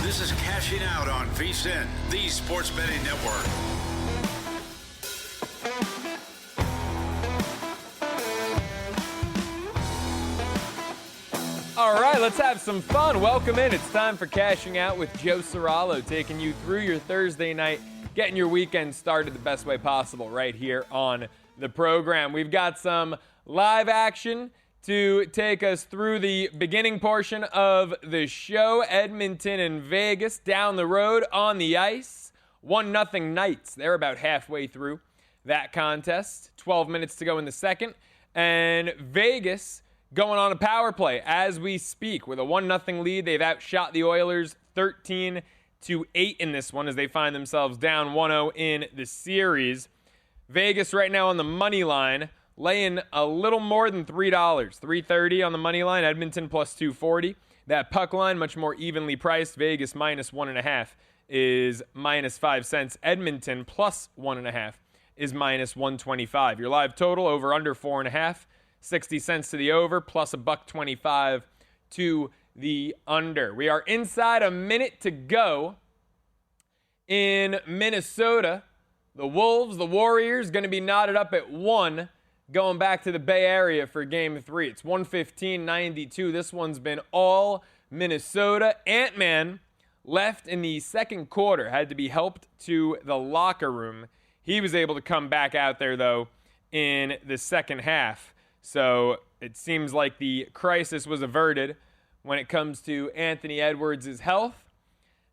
This is Cashing Out on VSiN, the sports betting network. All right, let's have some fun. Welcome in. It's time for Cashing Out with Joe Ceraulo, taking you through your Thursday night, getting your weekend started the best way possible right here on the program. We've got some live action to take us through the beginning portion of the show. Edmonton and Vegas down the road on the ice. 1-0 Knights. They're about halfway through that contest. 12 minutes to go in the second. And Vegas going on a power play as we speak with a 1-0 lead. They've outshot the Oilers 13-8 in this one as they find themselves down 1-0 in the series. Vegas right now on the money line, laying a little more than $3. $3.30 on the money line. Edmonton plus 240. That puck line much more evenly priced. Vegas minus 1.5 is minus 5 cents. Edmonton plus 1.5 is minus 125. Your live total over under 4.5. 60 cents to the over, plus $1.25 to the under. We are inside a minute to go in Minnesota. The Wolves, the Warriors, going to be knotted up at 1, going back to the Bay Area for Game 3. It's 115-92. This one's been all Minnesota. Ant-Man left in the second quarter, had to be helped to the locker room. He was able to come back out there, though, in the second half. So it seems like the crisis was averted when it comes to Anthony Edwards' health,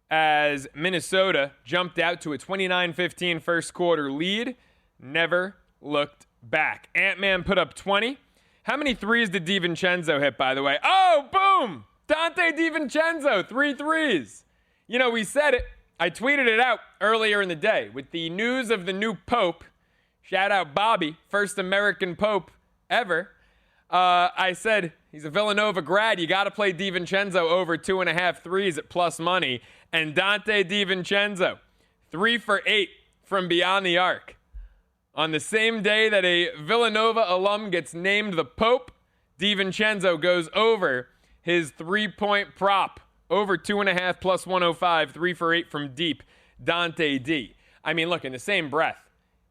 as Minnesota jumped out to a 29-15 first quarter lead, never looked back. Ant-Man put up 20. How many threes did DiVincenzo hit, by the way? Oh, boom! Dante DiVincenzo, 3 threes. You know, we said it. I tweeted it out earlier in the day. With the news of the new Pope, shout out Bobby, first American Pope ever. I said, he's a Villanova grad. You got to play DiVincenzo over 2.5 threes at plus money. And Dante DiVincenzo, 3 for 8 from beyond the arc. On the same day that a Villanova alum gets named the Pope, DiVincenzo goes over his 3-point prop. Over 2.5 plus 105, 3 for 8 from deep. Dante D. I mean, look, in the same breath,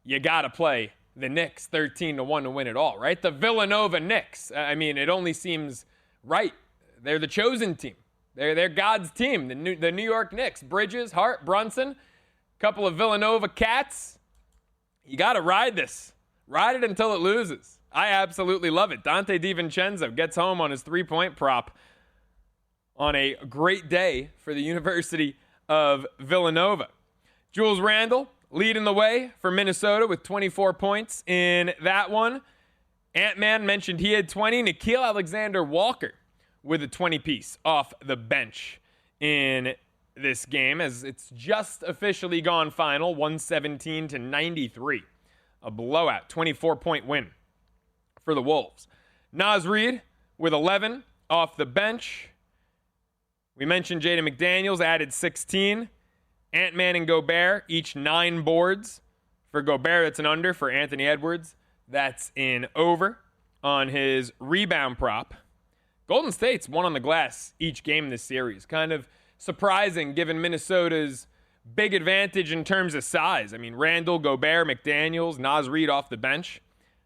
you got to play the Knicks 13-1 to win it all, right? The Villanova Knicks. I mean, it only seems right. They're the chosen team. They're God's team. The New York Knicks. Bridges, Hart, Brunson, couple of Villanova cats. You got to ride this. Ride it until it loses. I absolutely love it. Dante DiVincenzo gets home on his 3-point prop on a great day for the University of Villanova. Jules Randle leading the way for Minnesota with 24 points in that one. Ant-Man mentioned he had 20. Nickeil Alexander-Walker with a 20-piece off the bench in this game, as it's just officially gone final, 117-93. A blowout, 24-point win for the Wolves. Naz Reid with 11 off the bench. We mentioned Jaden McDaniels added 16. Ant-Man and Gobert, each 9 boards. For Gobert, that's an under. For Anthony Edwards, that's an over on his rebound prop. Golden State's won on the glass each game in this series. Kind of surprising given Minnesota's big advantage in terms of size. I mean, Randall, Gobert, McDaniels, Naz Reid off the bench.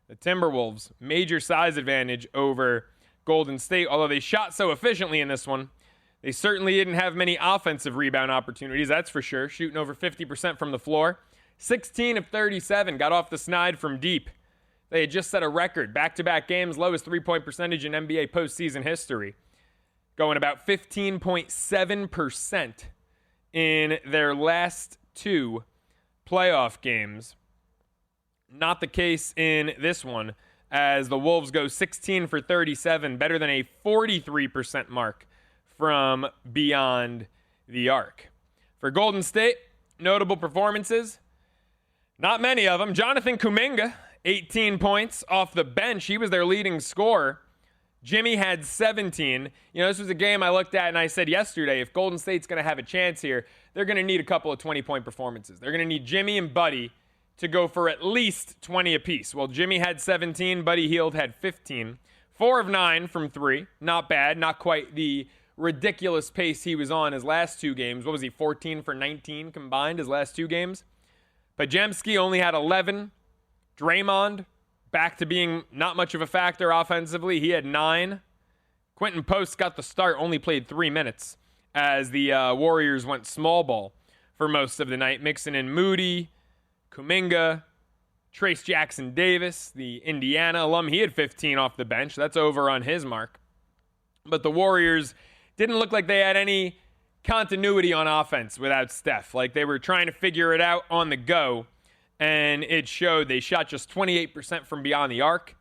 The Timberwolves, major size advantage over Golden State, although they shot so efficiently in this one. They certainly didn't have many offensive rebound opportunities, that's for sure. Shooting over 50% from the floor. 16 of 37 got off the snide from deep. They had just set a record. Back-to-back games, lowest three-point percentage in NBA postseason history. Going about 15.7% in their last 2 playoff games. Not the case in this one, as the Wolves go 16 for 37, better than a 43% mark from beyond the arc. For Golden State, notable performances, not many of them. Jonathan Kuminga, 18 points off the bench. He was their leading scorer. Jimmy had 17. You know, this was a game I looked at and I said yesterday, if Golden State's going to have a chance here, they're going to need a couple of 20-point performances. They're going to need Jimmy and Buddy to go for at least 20 apiece. Well, Jimmy had 17. Buddy Hield had 15. 4 of 9 from 3. Not bad. Not quite the ridiculous pace he was on his last 2 games. What was he, 14 for 19 combined his last 2 games? Podziemski only had 11. Draymond, back to being not much of a factor offensively. He had 9. Quentin Post got the start, only played 3 minutes as the Warriors went small ball for most of the night, mixing in Moody, Kuminga, Trace Jackson Davis, the Indiana alum. He had 15 off the bench. That's over on his mark. But the Warriors didn't look like they had any continuity on offense without Steph. Like they were trying to figure it out on the go, and it showed. They shot just 28% from beyond the arc,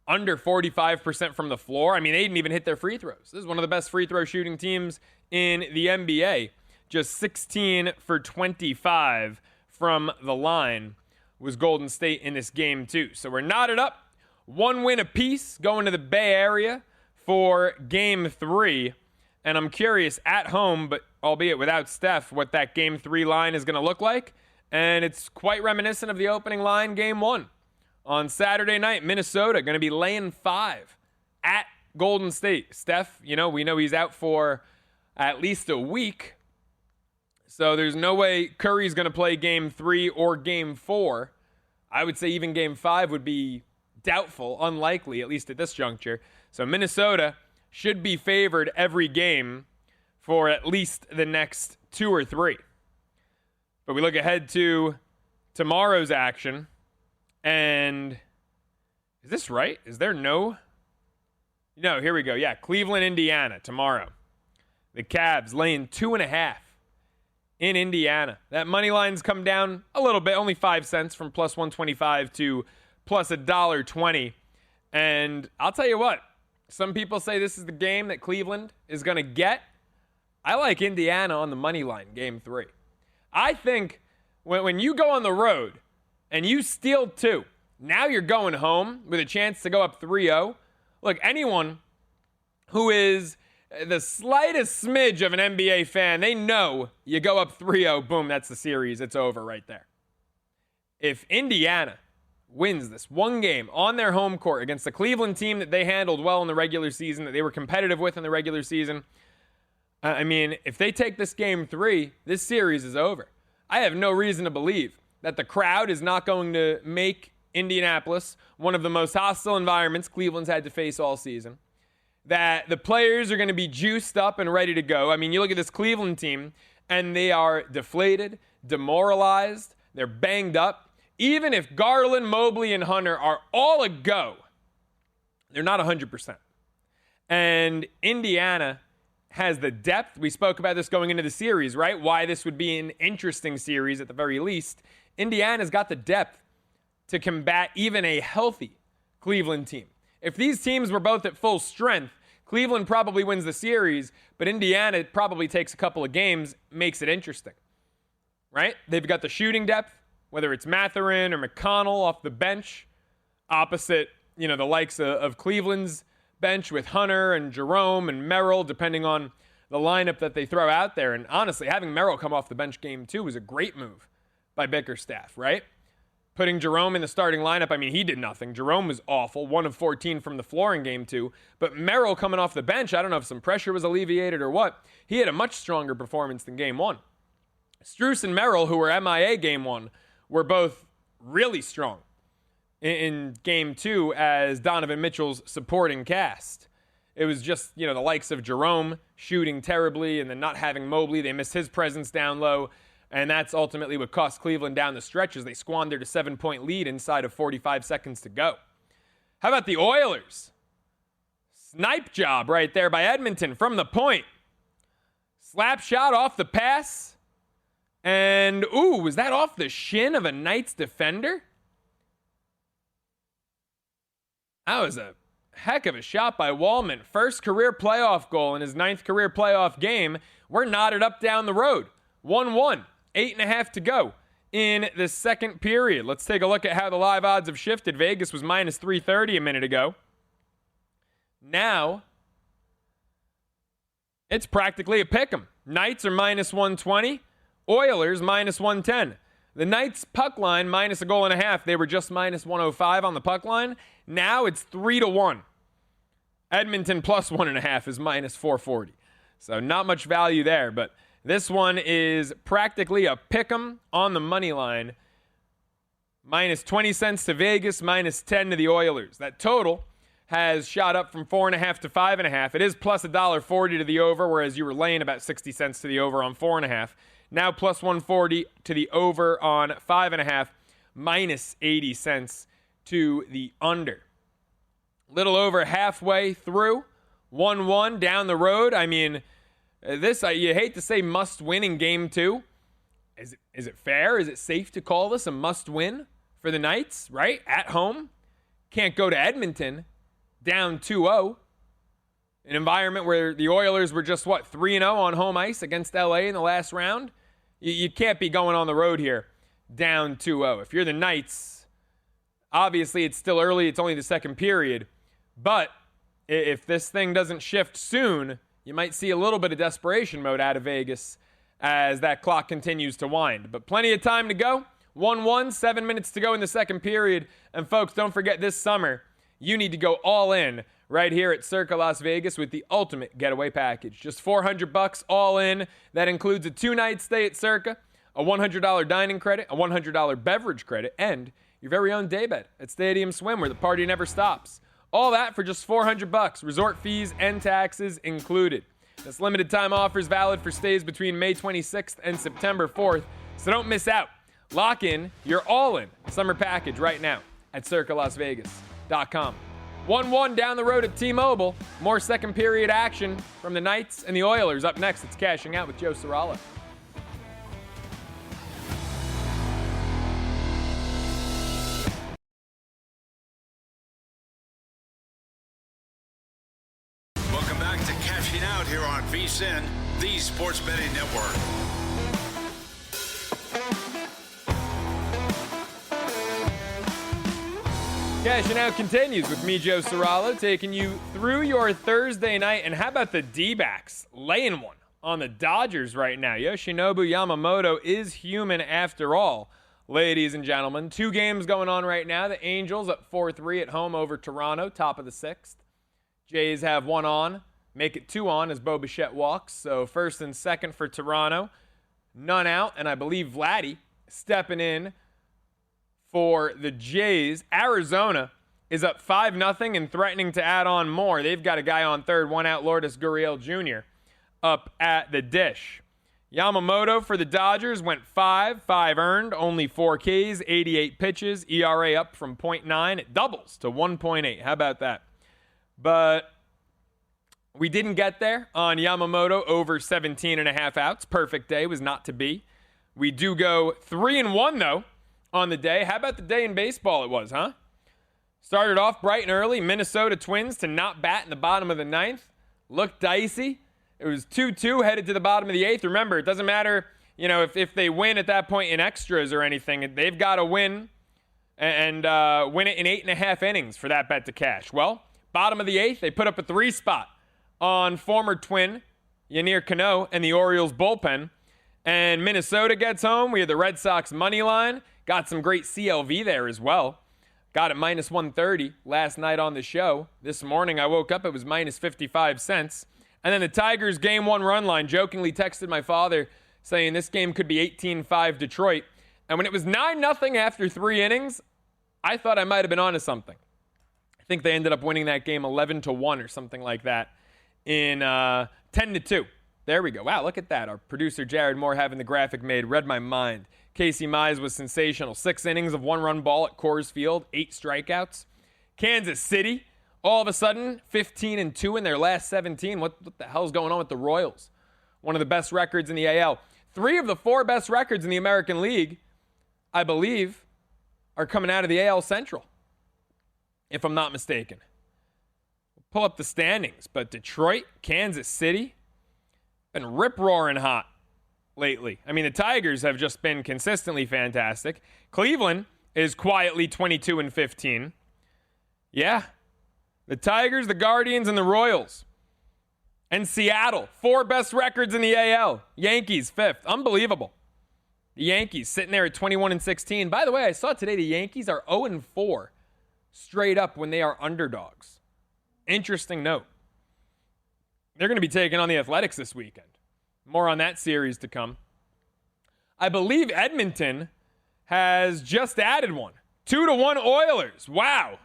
under 45% from the floor. I mean, they didn't even hit their free throws. This is one of the best free throw shooting teams in the NBA. Just 16 for 25 from the line was Golden State in this game too. So we're knotted up. 1 win apiece going to the Bay Area for Game 3. And I'm curious at home, but albeit without Steph, what that Game 3 line is going to look like. And it's quite reminiscent of the opening line Game 1. On Saturday night, Minnesota going to be laying 5 at Golden State. Steph, we know he's out for at least a week. So there's no way Curry's going to play Game 3 or Game 4. I would say even Game 5 would be doubtful, unlikely, at least at this juncture. So Minnesota should be favored every game for at least the next 2 or 3. But we look ahead to tomorrow's action. And is this right? Is there no? No, here we go. Yeah, Cleveland, Indiana tomorrow. The Cavs laying 2.5 in Indiana. That money line's come down a little bit, only 5 cents from plus 125 to plus $1.20. And I'll tell you what, some people say this is the game that Cleveland is going to get. I like Indiana on the money line, Game 3. I think when you go on the road and you steal 2, now you're going home with a chance to go up 3-0. Look, anyone who is the slightest smidge of an NBA fan, they know you go up 3-0, boom, that's the series. It's over right there. If Indiana wins this one game on their home court against the Cleveland team that they handled well in the regular season, that they were competitive with in the regular season, I mean, if they take this Game 3, this series is over. I have no reason to believe that the crowd is not going to make Indianapolis one of the most hostile environments Cleveland's had to face all season. That the players are going to be juiced up and ready to go. I mean, you look at this Cleveland team, and they are deflated, demoralized, they're banged up. Even if Garland, Mobley, and Hunter are all a go, they're not 100%. And Indiana has the depth. We spoke about this going into the series, right? Why this would be an interesting series at the very least. Indiana's got the depth to combat even a healthy Cleveland team. If these teams were both at full strength, Cleveland probably wins the series, but Indiana probably takes a couple of games, makes it interesting, right? They've got the shooting depth, whether it's Mathurin or McConnell off the bench, opposite, the likes of Cleveland's bench with Hunter and Jerome and Merrill, depending on the lineup that they throw out there. And honestly, having Merrill come off the bench Game 2 was a great move by Bickerstaff, right? Putting Jerome in the starting lineup, I mean, he did nothing. Jerome was awful, 1 of 14 from the floor in Game 2. But Merrill coming off the bench, I don't know if some pressure was alleviated or what. He had a much stronger performance than Game 1. Strus and Merrill, who were MIA Game 1, were both really strong in Game 2 as Donovan Mitchell's supporting cast. It was just, the likes of Jerome shooting terribly and then not having Mobley. They missed his presence down low. And that's ultimately what cost Cleveland down the stretch as they squandered a 7-point lead inside of 45 seconds to go. How about the Oilers? Snipe job right there by Edmonton from the point. Slap shot off the pass. And, was that off the shin of a Knights defender? That was a heck of a shot by Wallman. First career playoff goal in his 9th career playoff game. We're knotted up down the road. 1-1. 8.5 to go in the second period. Let's take a look at how the live odds have shifted. Vegas was minus 330 a minute ago. Now, it's practically a pick'em. Knights are minus 120. Oilers minus 110. The Knights puck line minus a goal and a half. They were just minus 105 on the puck line. Now it's 3-1. Edmonton plus 1.5 is minus 440. So not much value there, but this one is practically a pick'em on the money line. Minus 20 cents to Vegas, minus 10 to the Oilers. That total has shot up from 4.5 to 5.5. It is plus $1.40 to the over, whereas you were laying about 60 cents to the over on 4.5. Now plus 140 to the over on 5.5, minus 80 cents to the under. Little over halfway through, 1-1 down the road. I mean, this, you hate to say must win in game 2. Is it fair? Is it safe to call this a must win for the Knights, right? At home. Can't go to Edmonton down 2-0. An environment where the Oilers were just, 3-0 on home ice against LA in the last round? You can't be going on the road here down 2-0. If you're the Knights, obviously it's still early. It's only the second period. But if this thing doesn't shift soon, you might see a little bit of desperation mode out of Vegas as that clock continues to wind. But plenty of time to go. 1-1, 7 minutes to go in the second period. And folks, don't forget this summer, you need to go all in right here at Circa Las Vegas with the ultimate getaway package. Just $400 all in. That includes a 2-night stay at Circa, a $100 dining credit, a $100 beverage credit, and your very own daybed at Stadium Swim where the party never stops. All that for just $400, resort fees and taxes included. This limited time offer is valid for stays between May 26th and September 4th, so don't miss out. Lock in your all-in summer package right now at circalasvegas.com. 1-1 down the road at T-Mobile. More second period action from the Knights and the Oilers. Up next, it's Cashing Out with Joe Ceraulo. Welcome back to Cashing Out here on VSiN, the Sports Betting Network. Cashing Out continues with me, Joe Ceraulo, taking you through your Thursday night. And how about the D-backs laying one on the Dodgers right now? Yoshinobu Yamamoto is human after all, ladies and gentlemen. 2 games going on right now. The Angels up 4-3 at home over Toronto, top of the 6th. Jays have 1 on, make it 2 on as Bo Bichette walks. So first and second for Toronto, none out. And I believe Vladdy stepping in for the Jays. Arizona is up 5-0 and threatening to add on more. They've got a guy on third, 1 out, Lourdes Gurriel Jr. up at the dish. Yamamoto for the Dodgers went 5 earned, only 4 Ks, 88 pitches, ERA up from 0.9. It doubles to 1.8. How about that? But we didn't get there on Yamamoto over 17.5 outs. Perfect day was not to be. We do go 3-1, though, on the day. How about the day in baseball it was, huh? Started off bright and early. Minnesota Twins to not bat in the bottom of the 9th. Looked dicey. It was 2-2 headed to the bottom of the 8th. Remember, it doesn't matter, if they win at that point in extras or anything. They've got to win and win it in 8.5 innings for that bet to cash. Well, bottom of the 8th, they put up a 3 spot on former Twin Yennier Cano and the Orioles bullpen. And Minnesota gets home. We had the Red Sox money line. Got some great CLV there as well. Got it minus 130 last night on the show. This morning I woke up, it was minus 55 cents. And then the Tigers game 1 run line, jokingly texted my father saying this game could be 18-5 Detroit. And when it was 9-0 after 3 innings, I thought I might have been onto something. I think they ended up winning that game 11-1 or something like that in 10-2. There we go. Wow, look at that. Our producer Jared Moore having the graphic made read my mind. Casey Mize was sensational. 6 innings of 1-run ball at Coors Field, 8 strikeouts. Kansas City, all of a sudden, 15-2 in their last 17. What the hell's going on with the Royals? One of the best records in the AL. 3 of the 4 best records in the American League, I believe, are coming out of the AL Central, if I'm not mistaken. Pull up the standings, but Detroit, Kansas City, been rip-roaring hot lately. I mean, the Tigers have just been consistently fantastic. Cleveland is quietly 22-15. Yeah. The Tigers, the Guardians, and the Royals. And Seattle, 4 best records in the AL. Yankees, 5th. Unbelievable. The Yankees sitting there at 21-16. By the way, I saw today the Yankees are 0-4 straight up when they are underdogs. Interesting note. They're going to be taking on the Athletics this weekend. More on that series to come. I believe Edmonton has just added one. 2-1 Oilers. Wow.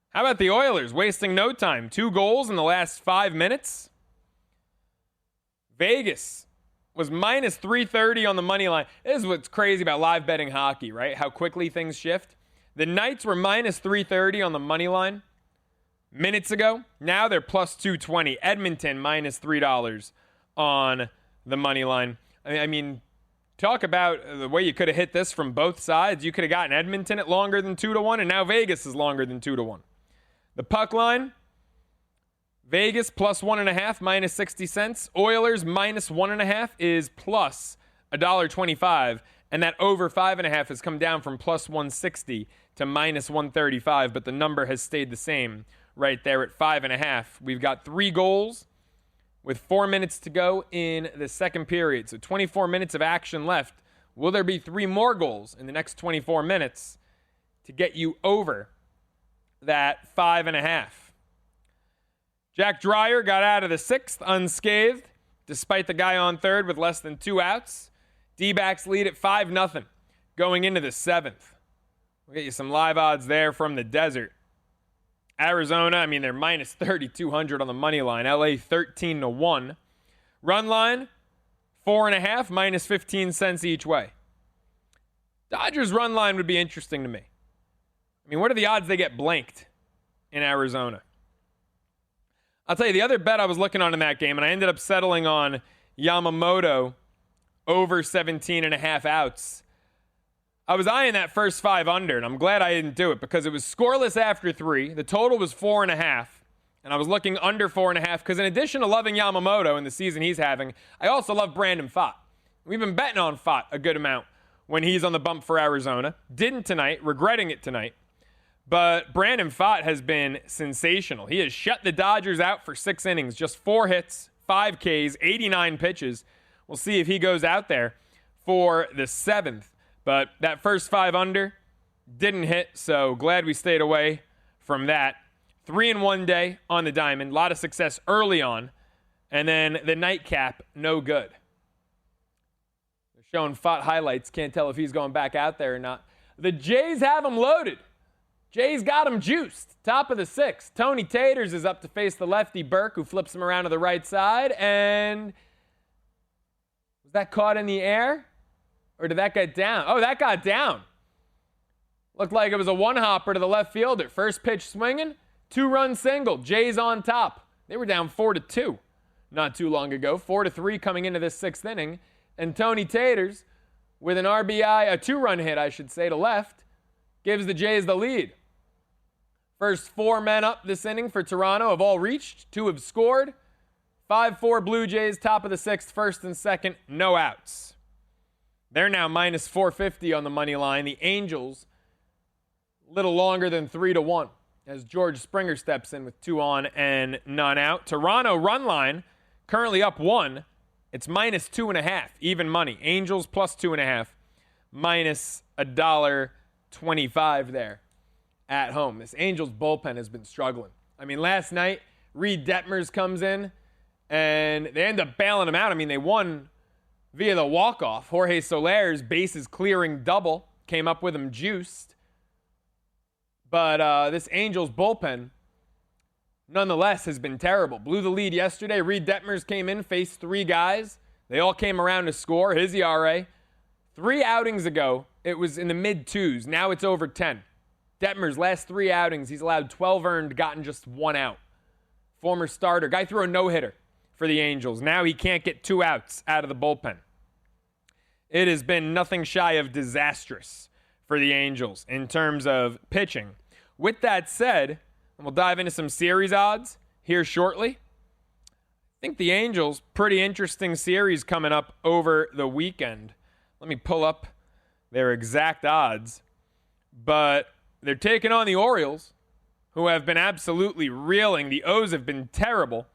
How about the Oilers? Wasting no time. 2 goals in the last 5 minutes. Vegas was minus 330 on the money line. This is what's crazy about live betting hockey, right? How quickly things shift. The Knights were minus 330 on the money line minutes ago. Now they're plus 220. Edmonton minus $3 on the money line. I mean, talk about the way you could have hit this from both sides. You could have gotten Edmonton at longer than 2-1, and now Vegas is longer than 2-1. The puck line, Vegas plus 1.5, minus 60 cents. Oilers minus 1.5 is plus $1.25. And that over 5.5 has come down from plus 160 to minus 135, but the number has stayed the same right there at 5.5. We've got 3 goals with 4 minutes to go in the second period. So 24 minutes of action left. Will there be 3 more goals in the next 24 minutes to get you over that 5.5? Jack Dreyer got out of the 6th unscathed, despite the guy on third with less than 2 outs. D-backs lead at 5-0 going into the 7th. We'll get you some live odds there from the desert. Arizona, I mean, they're minus 3,200 on the money line. LA 13-1. Run line, 4.5, minus 15 cents each way. Dodgers run line would be interesting to me. I mean, what are the odds they get blanked in Arizona? I'll tell you, the other bet I was looking on in that game, and I ended up settling on Yamamoto over 17.5 outs. I was eyeing that first 5 under, and I'm glad I didn't do it because it was scoreless after 3. The total was 4.5, and I was looking under 4.5 because in addition to loving Yamamoto and the season he's having, I also love Brandon Pfaadt. We've been betting on Pfaadt a good amount when he's on the bump for Arizona. Didn't tonight, regretting it tonight. But Brandon Pfaadt has been sensational. He has shut the Dodgers out for 6 innings, just 4 hits, 5 Ks, 89 pitches. We'll see if he goes out there for the 7th. But that first 5 under didn't hit, so glad we stayed away from that. 3-1 day on the diamond. A lot of success early on. And then the nightcap, no good. They're showing Pfaadt highlights. Can't tell if he's going back out there or not. The Jays have him loaded. Jays got him juiced. Top of the 6th. Tony Taters is up to face the lefty Burke, who flips him around to the right side. And was that caught in the air? Or did that get down? Oh, that got down. Looked like it was a one-hopper to the left fielder. First pitch swinging, 2-run single. Jays on top. They were down 4-2 not too long ago. 4-3 coming into this 6th inning. And Tony Taters, with an RBI, a 2-run hit, I should say, to left, gives the Jays the lead. First 4 men up this inning for Toronto have all reached. 2 have scored. 5-4 Blue Jays, top of the 6th, first and second, no outs. They're now minus 450 on the money line. The Angels, a little longer than 3-1 as George Springer steps in with 2 on and none out. Toronto run line, currently up 1. It's minus 2.5, even money. Angels plus 2.5, minus $1.25 there at home. This Angels bullpen has been struggling. I mean, last night, Reed Detmers comes in, and they end up bailing him out. I mean, they won via the walk-off. Jorge Soler's bases clearing double came up with him juiced. But this Angels bullpen, nonetheless, has been terrible. Blew the lead yesterday. Reed Detmers came in, faced 3 guys. They all came around to score. His ERA, 3 outings ago, it was in the mid-2s. Now it's over 10. Detmers, last 3 outings, he's allowed 12 earned, gotten just 1 out. Former starter. Guy threw a no-hitter for the Angels. Now he can't get 2 outs out of the bullpen. It has been nothing shy of disastrous for the Angels in terms of pitching. With that said, we'll dive into some series odds here shortly. I think the Angels, pretty interesting series coming up over the weekend. Let me pull up their exact odds. But they're taking on the Orioles, who have been absolutely reeling. The O's have been terrible.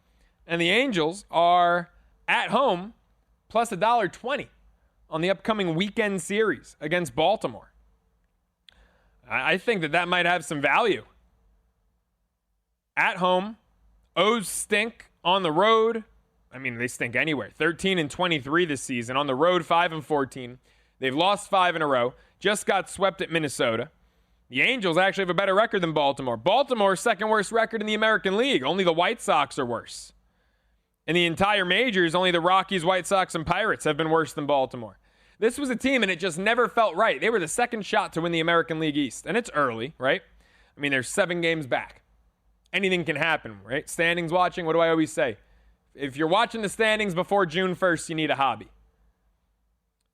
And the Angels are at home plus $1.20 on the upcoming weekend series against Baltimore. I think that might have some value. At home, O's stink On the road, I mean, they stink anywhere. 13-23 this season. On the road, 5-14. They've lost 5 in a row. Just got swept at Minnesota. The Angels actually have a better record than Baltimore. Baltimore's second worst record in the American League. Only the White Sox are worse. In the entire majors, only the Rockies, White Sox, and Pirates have been worse than Baltimore. This was a team, and it just never felt right. They were the second shot to win the American League East. And it's early, right? I mean, they're 7 games back. Anything can happen, right? Standings watching, what do I always say? If you're watching the standings before June 1st, you need a hobby.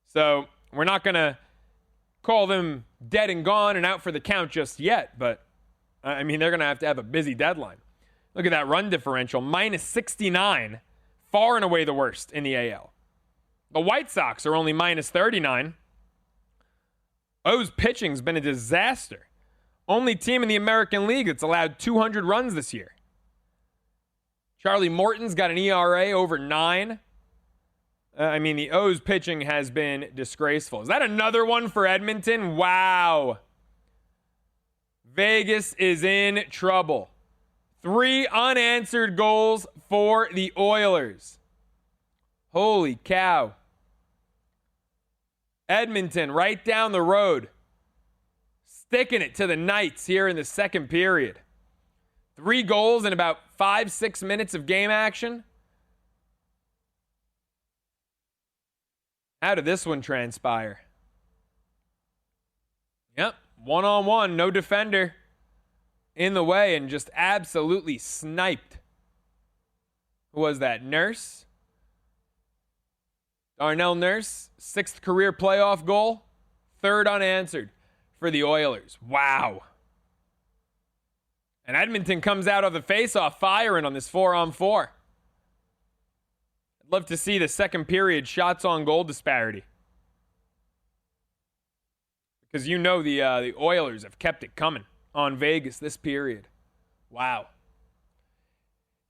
So we're not going to call them dead and gone and out for the count just yet, but I mean, they're going to have a busy deadline. Look at that run differential, minus 69, far and away the worst in the AL. The White Sox are only minus 39. O's pitching's been a disaster. Only team in the American League that's allowed 200 runs this year. Charlie Morton's got an ERA over 9. I mean, the O's pitching has been disgraceful. Is that another one for Edmonton? Wow. Vegas is in trouble. 3 unanswered goals for the Oilers. Holy cow. Edmonton right down the road. Sticking it to the Knights here in the second period. 3 goals in about 5-6 minutes of game action. How did this one transpire? Yep, 1-on-1, no defender in the way, and just absolutely sniped. Who was that? Nurse? Darnell Nurse, 6th career playoff goal, 3rd unanswered for the Oilers. Wow. And Edmonton comes out of the faceoff firing on this 4-on-4. I'd love to see the second period shots on goal disparity. Because you know the Oilers have kept it coming on Vegas this period. Wow.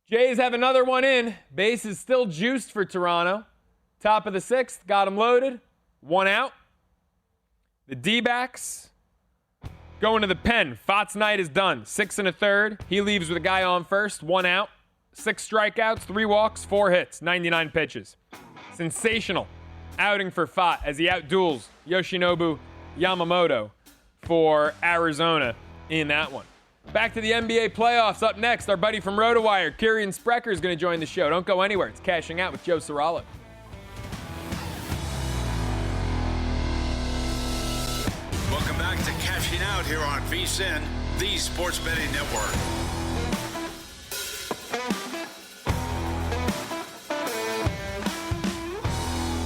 Jays have another one in. Base is still juiced for Toronto. Top of the 6th, got him loaded. 1 out. The D-backs going to the pen. Fott's night is done. 6 1/3. He leaves with a guy on first. 1 out. 6 strikeouts, 3 walks, 4 hits, 99 pitches. Sensational outing for Fott as he outduels Yoshinobu Yamamoto for Arizona in that one. Back to the NBA playoffs. Up next, our buddy from Rotowire, Kirien Sprecher, is going to join the show. Don't go anywhere. It's Cashing Out with Joe Ceraulo. Welcome back to Cashing Out here on VSiN, the Sports Betting Network.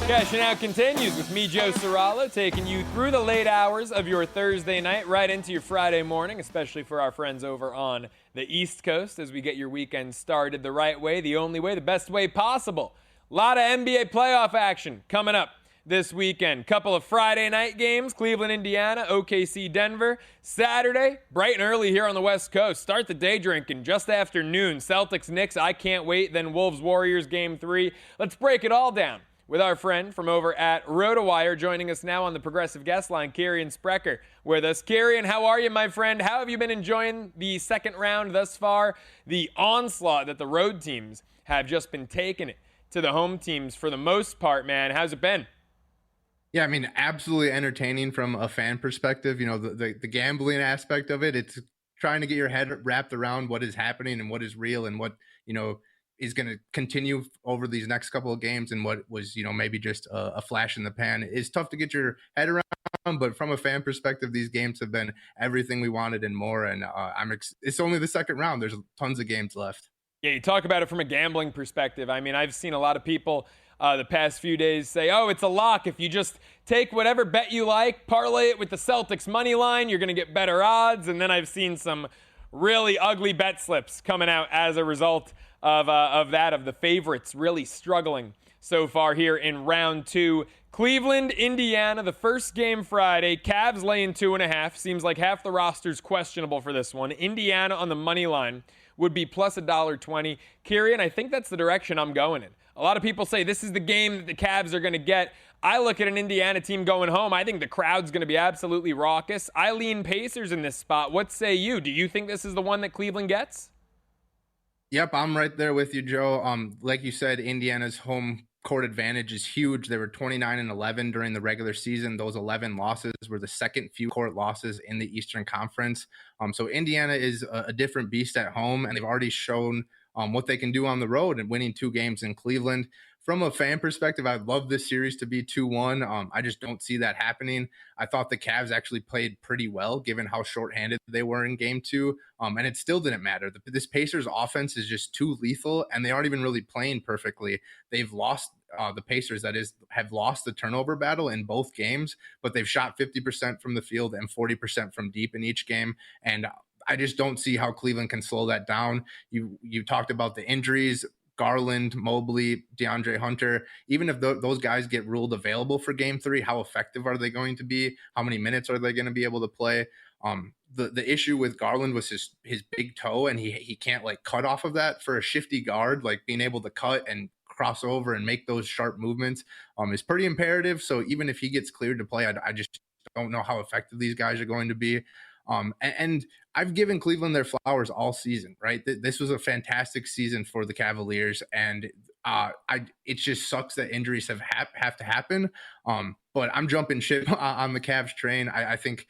Cashing Out continues with me, Joe Ceraulo, taking you through the late hours of your Thursday night, right into your Friday morning, especially for our friends over on the East Coast, as we get your weekend started the right way, the only way, the best way possible. A lot of NBA playoff action coming up this weekend. Couple of Friday night games, Cleveland, Indiana, OKC, Denver. Saturday, bright and early here on the West Coast. Start the day drinking just after noon. Celtics, Knicks, I can't wait. Then Wolves, Warriors, Game 3. Let's break it all down with our friend from over at Rotowire, joining us now on the Progressive Guest Line, Kirien Sprecher with us. Kirien, how are you, my friend? How have you been enjoying the second round thus far? The onslaught that the road teams have just been taking it to the home teams for the most part, man. How's it been? Yeah, I mean, absolutely entertaining from a fan perspective. You know, the gambling aspect of it, it's trying to get your head wrapped around what is happening and what is real and what, you know, is going to continue over these next couple of games and what was, you know, maybe just a flash in the pan. It's tough to get your head around, but from a fan perspective, these games have been everything we wanted and more. And it's only the second round. There's tons of games left. Yeah, you talk about it from a gambling perspective. I mean, I've seen a lot of people the past few days say, oh, it's a lock. If you just take whatever bet you like, parlay it with the Celtics money line, you're going to get better odds. And then I've seen some really ugly bet slips coming out as a result of the favorites really struggling so far here in round 2. Cleveland, Indiana, the first game Friday. Cavs laying 2.5. Seems like half the roster's questionable for this one. Indiana on the money line would be plus $1.20. Kirien, I think that's the direction I'm going in. A lot of people say this is the game that the Cavs are going to get. I look at an Indiana team going home. I think the crowd's going to be absolutely raucous. I lean Pacers in this spot. What say you? Do you think this is the one that Cleveland gets? Yep, I'm right there with you, Joe. Like you said, Indiana's home court advantage is huge. They were 29-11 during the regular season. Those 11 losses were the second few court losses in the Eastern Conference. So Indiana is a different beast at home, and they've already shown what they can do on the road and winning 2 games in Cleveland. From a fan perspective, I'd love this series to be 2-1. I just don't see that happening. I thought the Cavs actually played pretty well given how shorthanded they were in game 2. And it still didn't matter. This Pacers offense is just too lethal, and they aren't even really playing perfectly. They've lost the Pacers, that is, have lost the turnover battle in both games, but they've shot 50% from the field and 40% from deep in each game. And I just don't see how Cleveland can slow that down. You talked about the injuries. Garland, Mobley, DeAndre Hunter, even if those guys get ruled available for game 3, how effective are they going to be? How many minutes are they going to be able to play? The issue with Garland was his big toe, and he can't like cut off of that. For a shifty guard, like being able to cut and cross over and make those sharp movements is pretty imperative. So even if he gets cleared to play, I just don't know how effective these guys are going to be. And I've given Cleveland their flowers all season, right? This was a fantastic season for the Cavaliers, and it just sucks that injuries have to happen. But I'm jumping ship on the Cavs train. I think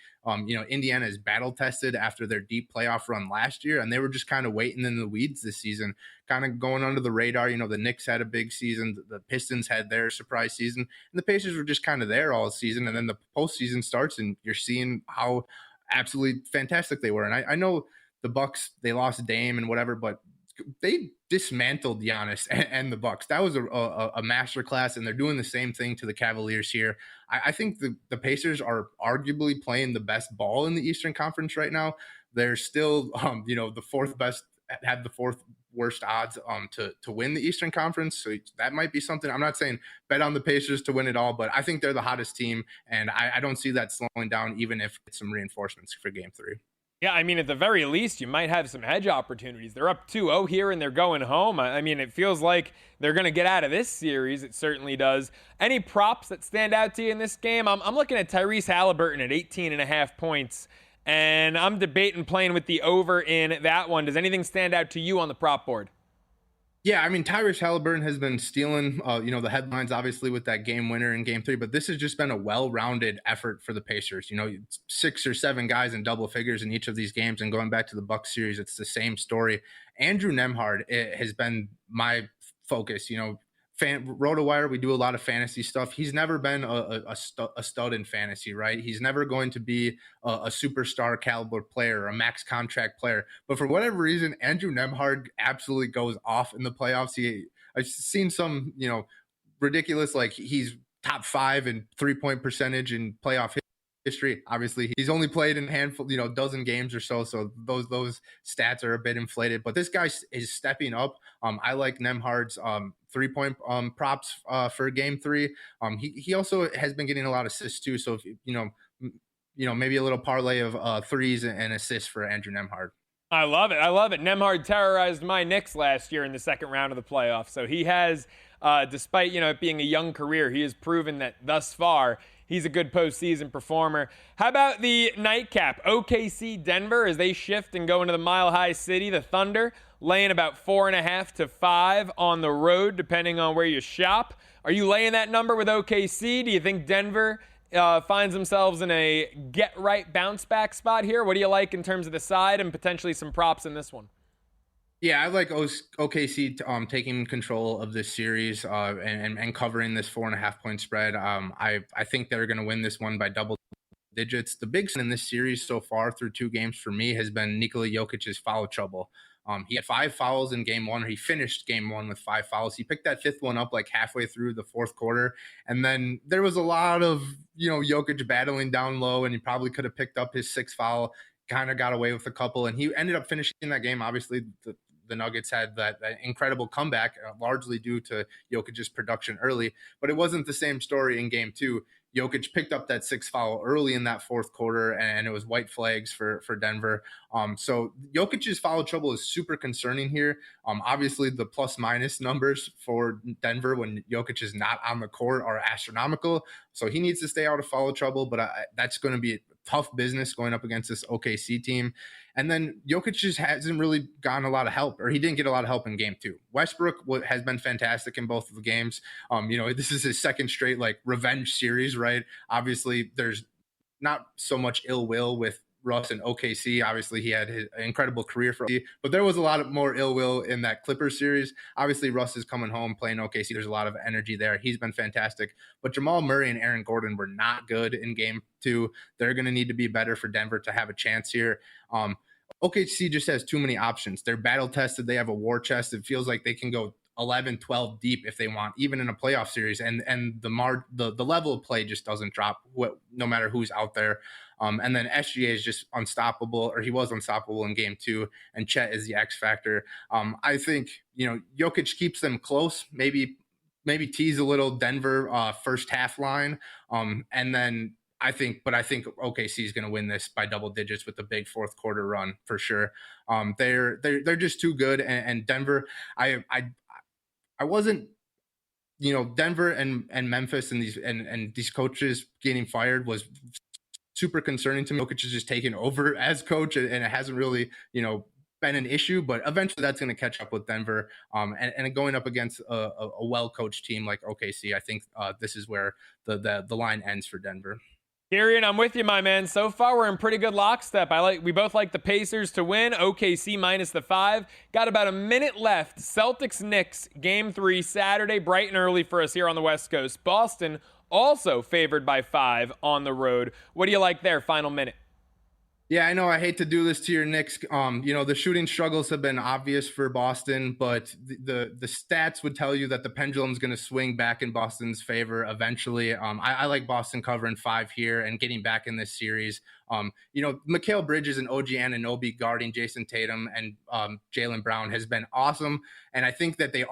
Indiana is battle tested after their deep playoff run last year, and they were just kind of waiting in the weeds this season, kind of going under the radar. The Knicks had a big season, the Pistons had their surprise season, and the Pacers were just kind of there all season. And then the postseason starts, and you're seeing how absolutely fantastic they were. And I know the Bucks, they lost Dame and whatever, but they dismantled Giannis and the Bucks. That was a masterclass, and they're doing the same thing to the Cavaliers here. I think the Pacers are arguably playing the best ball in the Eastern Conference right now. They're still, the fourth best, have the fourth worst odds to win the Eastern Conference. So that might be something. I'm not saying bet on the Pacers to win it all, but I think they're the hottest team, and I don't see that slowing down, even if it's some reinforcements for game 3. Yeah, I mean, at the very least, you might have some hedge opportunities. They're up 2-0 here, and they're going home. I mean, it feels like they're going to get out of this series. It certainly does. Any props that stand out to you in this game? I'm looking at Tyrese Halliburton at 18.5 points, and I'm debating playing with the over in that one. Does anything stand out to you on the prop board? Yeah, I mean, Tyrese Halliburton has been stealing, the headlines, obviously, with that game winner in game 3, but this has just been a well-rounded effort for the Pacers. 6 or 7 guys in double figures in each of these games, and going back to the Bucks series, it's the same story. Andrew Nembhard has been my focus. Rotowire, we do a lot of fantasy stuff. He's never been a stud in fantasy, right? He's never going to be a superstar caliber player, a max contract player. But for whatever reason, Andrew Nembhard absolutely goes off in the playoffs. I've seen some, ridiculous, like he's top 5 in 3-point percentage in playoff history. Obviously, he's only played in a handful, dozen games or so. So those stats are a bit inflated. But this guy is stepping up. I like Nembhard's 3-point props for game 3. He also has been getting a lot of assists too. So if maybe a little parlay of threes and assists for Andrew Nembhard. I love it. Nembhard terrorized my Knicks last year in the second round of the playoffs. So he has, despite it being a young career, he has proven that thus far he's a good postseason performer. How about the nightcap? OKC Denver, as they shift and go into the Mile High City, the Thunder laying about 4.5 to 5 on the road, depending on where you shop. Are you laying that number with OKC? Do you think Denver finds themselves in a get-right bounce-back spot here? What do you like in terms of the side and potentially some props in this one? Yeah, I like OKC taking control of this series and covering this 4.5-point spread. I think they're going to win this one by double digits. The big in this series so far through 2 games for me has been Nikola Jokic's foul trouble. He had 5 fouls in game 1. He finished game 1 with 5 fouls. He picked that 5th one up like halfway through the 4th quarter. And then there was a lot of, Jokic battling down low, and he probably could have picked up his 6th foul, kind of got away with a couple. And he ended up finishing that game. Obviously, the Nuggets had that incredible comeback, largely due to Jokic's production early. But it wasn't the same story in game 2. Jokic picked up that 6th foul early in that 4th quarter, and it was white flags for Denver. So Jokic's foul trouble is super concerning here. Obviously, the plus-minus numbers for Denver when Jokic is not on the court are astronomical. So he needs to stay out of foul trouble, but that's going to be tough business going up against this OKC team. And then Jokic just hasn't really gotten a lot of help, or he didn't get a lot of help in game 2. Westbrook has been fantastic in both of the games. This is his second straight like revenge series, right? Obviously, there's not so much ill will with Russ and OKC. Obviously, he had his incredible career for OKC, but there was a lot of more ill will in that Clippers series. Obviously, Russ is coming home playing OKC. There's a lot of energy there. He's been fantastic. But Jamal Murray and Aaron Gordon were not good in game 2. They're going to need to be better for Denver to have a chance here. OKC just has too many options. They're battle tested. They have a war chest. It feels like they can go 11, 12 deep if they want, even in a playoff series. And the level of play just doesn't drop no matter who's out there. And then SGA is just unstoppable, or he was unstoppable in game 2, and Chet is the X factor. I think, Jokic keeps them close, maybe tease a little Denver first half line. And then I think OKC is going to win this by double digits with a big fourth quarter run for sure. They're just too good. And Denver, I wasn't, Denver and Memphis and these coaches getting fired was super concerning to me. Jokic is just taking over as coach, and it hasn't really, been an issue, but eventually that's going to catch up with Denver. And going up against a well-coached team like OKC, I think this is where the line ends for Denver. Kirien, I'm with you, my man. So far, we're in pretty good lockstep. We both like the Pacers to win. OKC minus the 5. Got about a minute left. Celtics-Knicks, Game 3, Saturday, bright and early for us here on the West Coast. Boston also favored by 5 on the road. What do you like there? Final minute. Yeah, I know I hate to do this to your Knicks. The shooting struggles have been obvious for Boston, but the stats would tell you that the pendulum's going to swing back in Boston's favor eventually. I like Boston covering 5 here and getting back in this series. Mikal Bridges and OG Anunoby guarding Jason Tatum and Jaylen Brown has been awesome, and I think that the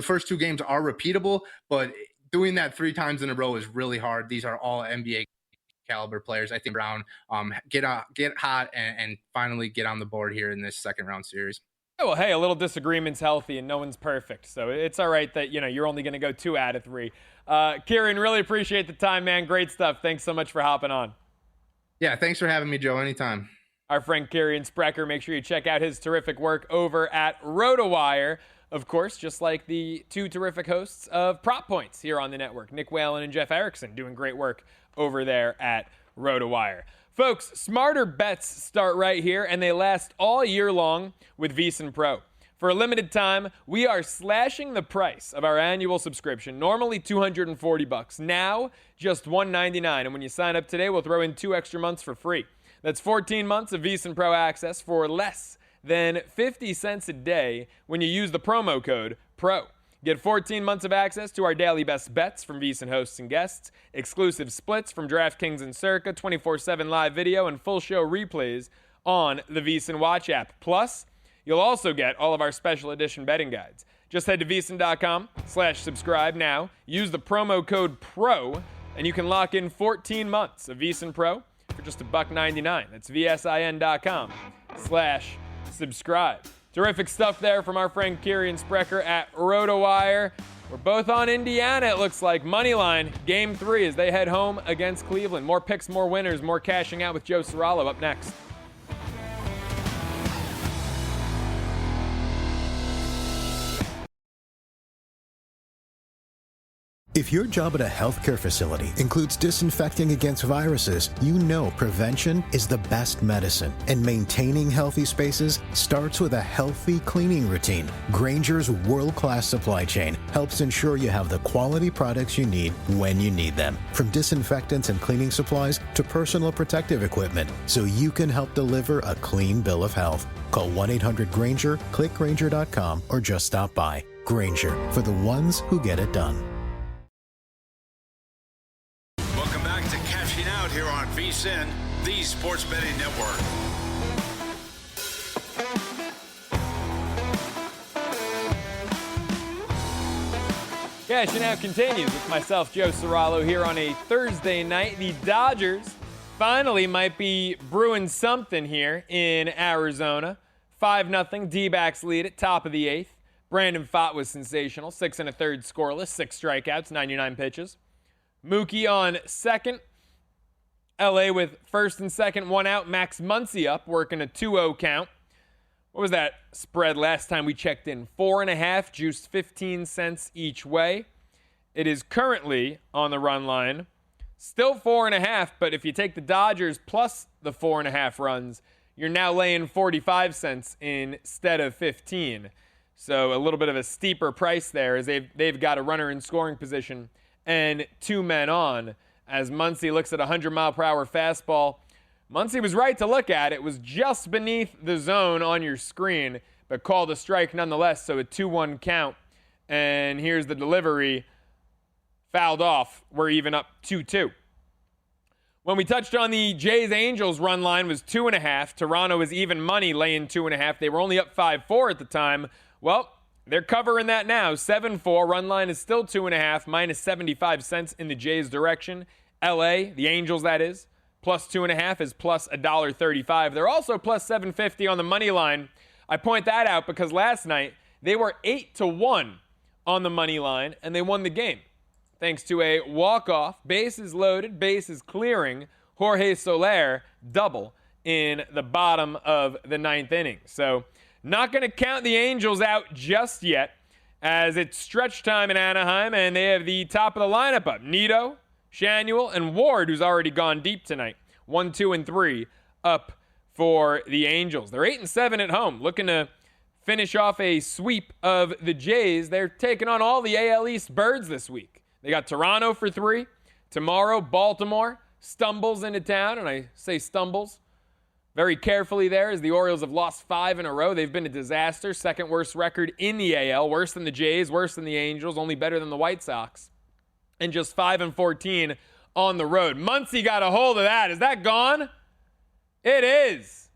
first 2 games are repeatable, but doing that 3 times in a row is really hard. These are all NBA caliber players. I think Brown get hot and finally get on the board here in this second round series. Well, hey, a little disagreement's healthy and no one's perfect, so it's all right that you're only going to go 2 out of 3. Kirien, really appreciate the time, man. Great stuff. Thanks so much for hopping on. Yeah, thanks for having me, Joe. Anytime. Our friend Kirien Sprecher, make sure you check out his terrific work over at Rotowire. Of course, just like the 2 terrific hosts of Prop Points here on the network, Nick Whalen and Jeff Erickson, doing great work over there at Rotowire. Folks, smarter bets start right here, and they last all year long with VSiN Pro. For a limited time, we are slashing the price of our annual subscription, normally $240. Now, just $199. And when you sign up today, we'll throw in 2 extra months for free. That's 14 months of VSiN Pro access for less than 50 cents a day when you use the promo code PRO. Get 14 months of access to our daily best bets from VSiN hosts and guests, exclusive splits from DraftKings and Circa, 24/7 live video, and full show replays on the VSiN Watch app. Plus, you'll also get all of our special edition betting guides. Just head to VSiN.com/subscribe now. Use the promo code PRO, and you can lock in 14 months of VSiN Pro for just $1.99. That's VSIN.com/subscribe. Terrific stuff there from our friend Kirien Sprecher at Rotowire. We're both on Indiana, it looks like. Moneyline, Game 3 as they head home against Cleveland. More picks, more winners, more cashing out with Joe Ceraulo up next. If your job at a healthcare facility includes disinfecting against viruses, you know prevention is the best medicine. And maintaining healthy spaces starts with a healthy cleaning routine. Grainger's world-class supply chain helps ensure you have the quality products you need when you need them. From disinfectants and cleaning supplies to personal protective equipment, so you can help deliver a clean bill of health. Call 1-800-GRAINGER, click Grainger.com, or just stop by. Grainger, for the ones who get it done. Out here on VSiN, the Sports Betting Network. Cashing Out continues with myself, Joe Ceraulo, here on a Thursday night. The Dodgers finally might be brewing something here in Arizona. 5-0, D-backs lead at top of the 8th. Brandon Pfaadt was sensational, 6 1/3 scoreless, 6 strikeouts, 99 pitches. Mookie on second. LA with first and second, one out. Max Muncy up, working a 2-0 count. What was that spread last time we checked in? 4.5, juiced 15 cents each way. It is currently on the run line. Still 4.5, but if you take the Dodgers plus the 4.5 runs, you're now laying 45 cents instead of 15. So a little bit of a steeper price there as they've got a runner in scoring position and 2 men on as Muncy looks at a 100-mile-per-hour fastball. Muncy was right to look at. It was just beneath the zone on your screen, but called a strike nonetheless, so a 2-1 count. And here's the delivery. Fouled off. We're even up 2-2. When we touched on the Jays-Angels run line was 2.5. Toronto was even money laying 2.5. They were only up 5-4 at the time. Well, they're covering that now. 7-4. Run line is still 2.5, minus 75 cents in the Jays' direction. LA, the Angels that is, plus 2.5 is plus $1.35. They're also plus 750 on the money line. I point that out because last night they were 8-1 on the money line and they won the game. Thanks to a walk-off, bases loaded, bases clearing, Jorge Soler double in the bottom of the 9th inning. So not going to count the Angels out just yet as it's stretch time in Anaheim and they have the top of the lineup up. Nito, Shanuel, and Ward, who's already gone deep tonight. 1, 2, and 3 up for the Angels. They're 8-7 at home, looking to finish off a sweep of the Jays. They're taking on all the AL East birds this week. They got Toronto for 3. Tomorrow, Baltimore stumbles into town, and I say stumbles very carefully there as the Orioles have lost 5 in a row. They've been a disaster. Second worst record in the AL. Worse than the Jays, worse than the Angels, only better than the White Sox. And just 5-14 on the road. Muncy got a hold of that. Is that gone? It is.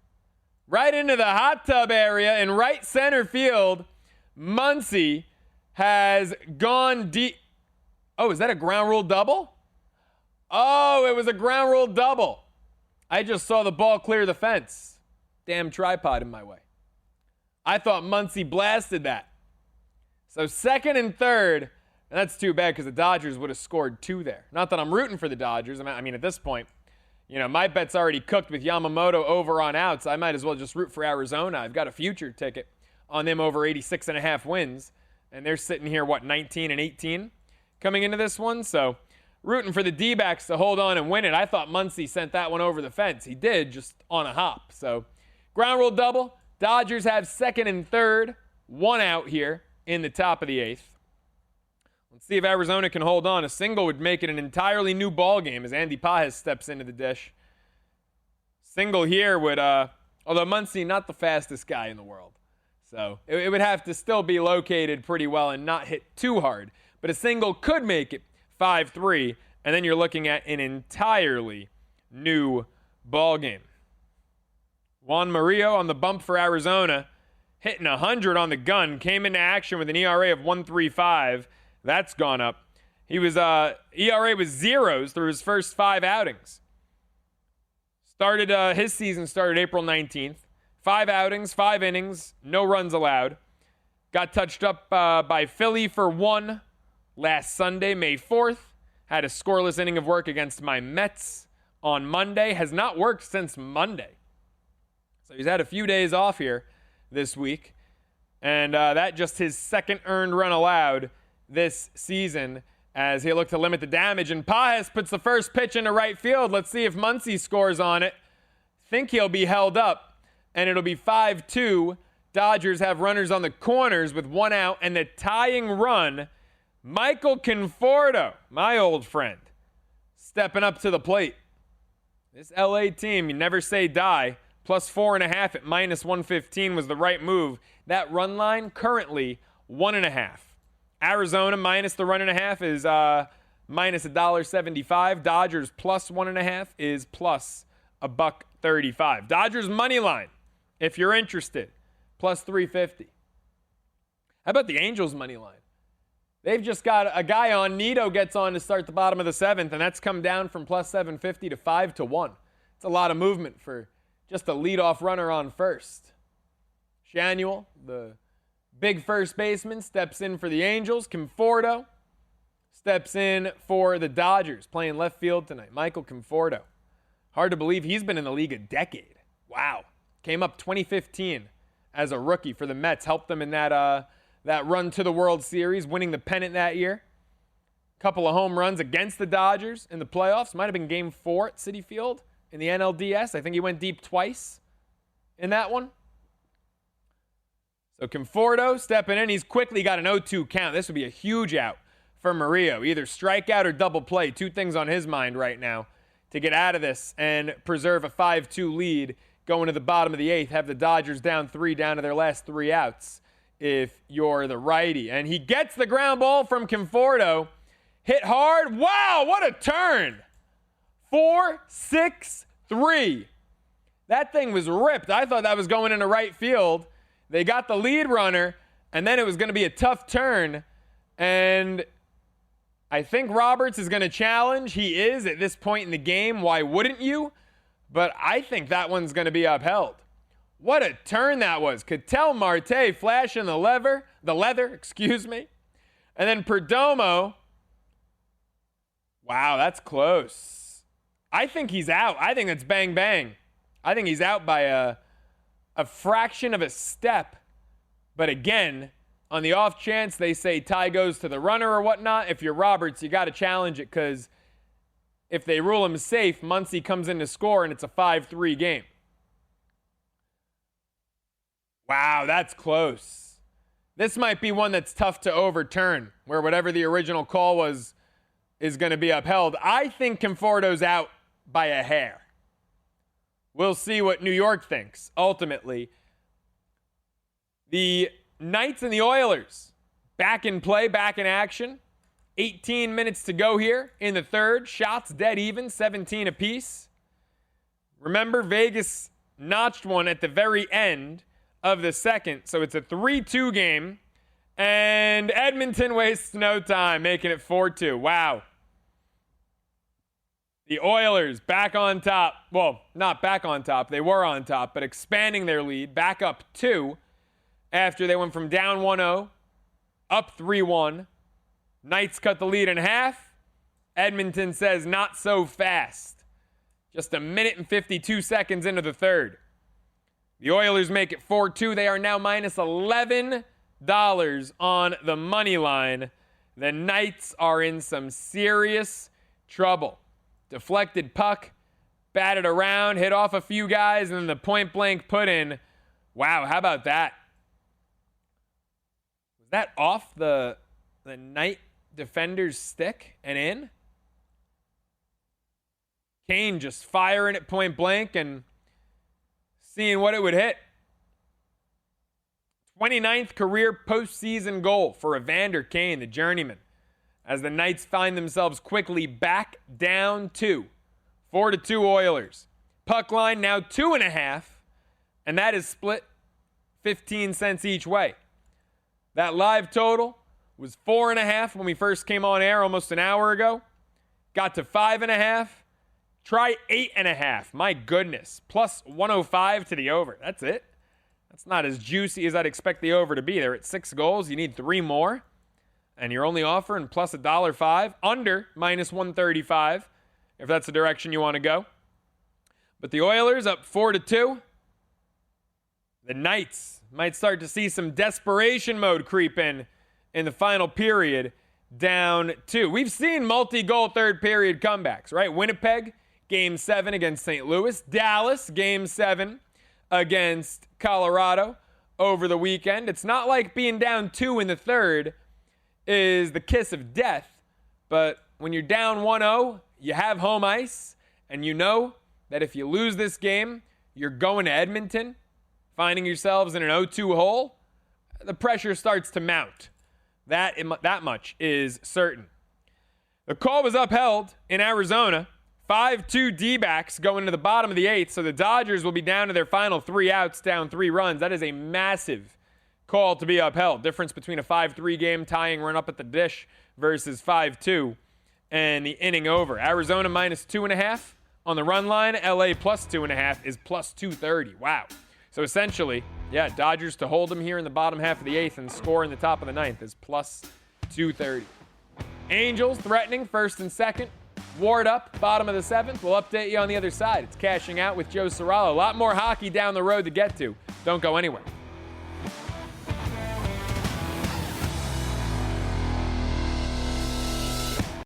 Right into the hot tub area in right center field. Muncy has gone deep. Oh, is that a ground rule double? Oh, it was a ground rule double. I just saw the ball clear the fence. Damn tripod in my way. I thought Muncy blasted that. So second and third, and that's too bad because the Dodgers would have scored 2 there. Not that I'm rooting for the Dodgers. I mean, at this point, my bet's already cooked with Yamamoto over on outs. I might as well just root for Arizona. I've got a future ticket on them over 86.5 wins, and they're sitting here, 19-18 coming into this one. So rooting for the D-backs to hold on and win it. I thought Muncy sent that one over the fence. He did, just on a hop. So ground rule double. Dodgers have second and third. 1 out here in the top of the 8th. Let's see if Arizona can hold on. A single would make it an entirely new ball game as Andy Pajes steps into the dish. Single here would, although Muncy, not the fastest guy in the world. So it would have to still be located pretty well and not hit too hard. But a single could make it 5-3, and then you're looking at an entirely new ball game. Juan Murillo on the bump for Arizona, hitting 100 on the gun, came into action with an ERA of 1.35. That's gone up. He was ERA was zeros through his first 5 outings. His season started April 19th. 5 outings, 5 innings, no runs allowed. Got touched up by Philly for 1 last Sunday, May 4th. Had a scoreless inning of work against my Mets on Monday. Has not worked since Monday. So he's had a few days off here this week. And that just his second earned run allowed this season as he looked to limit the damage. And Pajes puts the first pitch into right field. Let's see if Muncy scores on it. Think he'll be held up. And it'll be 5-2. Dodgers have runners on the corners with 1 out. And the tying run, Michael Conforto, my old friend, stepping up to the plate. This LA team, you never say die. Plus 4.5 at minus 115 was the right move. That run line currently 1.5. Arizona minus the 1.5 is minus $1.75. Dodgers plus 1.5 is plus $1.35. Dodgers money line, if you're interested, plus 350. How about the Angels money line? They've just got a guy on. Nito gets on to start the bottom of the 7th, and that's come down from plus 750 to 5-1. It's a lot of movement for just a leadoff runner on first. Shanuel, the big first baseman, steps in for the Angels. Conforto steps in for the Dodgers, playing left field tonight. Michael Conforto. Hard to believe he's been in the league a decade. Wow. Came up 2015 as a rookie for the Mets. Helped them in that run to the World Series, winning the pennant that year. Couple of home runs against the Dodgers in the playoffs. Might have been Game 4 at Citi Field in the NLDS. I think he went deep twice in that one. So Conforto stepping in. He's quickly got an 0-2 count. This would be a huge out for Murillo. Either strikeout or double play. Two things on his mind right now to get out of this and preserve a 5-2 lead going to the bottom of the 8th. Have the Dodgers down 3 down to their last 3 outs if you're the righty. And he gets the ground ball from Conforto. Hit hard. Wow, what a turn. 4-6-3. That thing was ripped. I thought that was going into right field. They got the lead runner, and then it was going to be a tough turn. And I think Roberts is going to challenge. He is at this point in the game. Why wouldn't you? But I think that one's going to be upheld. What a turn that was. Ketel Marte flashing the leather, And then Perdomo. Wow, that's close. I think he's out. I think it's bang, bang. I think he's out by a fraction of a step. But again, on the off chance they say tie goes to the runner or whatnot, if you're Roberts, you got to challenge it because if they rule him safe, Muncy comes in to score and it's a 5-3 game. Wow, that's close. This might be one that's tough to overturn, where whatever the original call was is going to be upheld. I think Conforto's out by a hair. We'll see what New York thinks, ultimately. The Knights and the Oilers, back in play, back in action. 18 minutes to go here in the third. Shots dead even, 17 apiece. Remember, Vegas notched one at the very end of the second, so it's a 3-2 game. And Edmonton wastes no time, making it 4-2. Wow. The Oilers back on top. Well, not back on top. They were on top, but expanding their lead. Back up 2 after they went from down 1-0, up 3-1. Knights cut the lead in half. Edmonton says not so fast. Just a minute and 52 seconds into the third. The Oilers make it 4-2. They are now minus $11 on the money line. The Knights are in some serious trouble. Deflected puck, batted around, hit off a few guys, and then the point blank put in. Wow, how about that? Was that off the Knight defender's stick and in? Kane just firing at point blank and seeing what it would hit. 29th career postseason goal for Evander Kane, the journeyman, as the Knights find themselves quickly back down 2. 4-2 Oilers. Puck line now 2.5, and that is split 15 cents each way. That live total was 4.5 when we first came on air almost an hour ago. Got to 5.5. Try 8.5. My goodness. Plus 105 to the over. That's it. That's not as juicy as I'd expect the over to be. They're at 6 goals. You need 3 more. And you're only offering plus $1.05. Under minus 135, if that's the direction you want to go. But the Oilers up 4-2. The Knights might start to see some desperation mode creep in the final period, down 2. We've seen multi-goal third period comebacks, right? Winnipeg, Game 7 against St. Louis. Dallas, Game 7 against Colorado over the weekend. It's not like being down 2 in the third is the kiss of death, but when you're down 1-0, you have home ice, and you know that if you lose this game, you're going to Edmonton, finding yourselves in an 0-2 hole. The pressure starts to mount. That much is certain. The call was upheld in Arizona. 5-2 D-backs going into the bottom of the 8th, so the Dodgers will be down to their final 3 outs, down 3 runs. That is a massive call to be upheld. Difference between a 5-3 game tying run up at the dish versus 5-2 and the inning over. Arizona minus 2.5 on the run line. LA plus 2.5 is plus 230. Wow. So essentially, yeah, Dodgers to hold them here in the bottom half of the 8th and score in the top of the 9th is plus 230. Angels threatening first and second. Ward up, bottom of the 7th. We'll update you on the other side. It's Cashing Out with Joe Ceraulo. A lot more hockey down the road to get to. Don't go anywhere.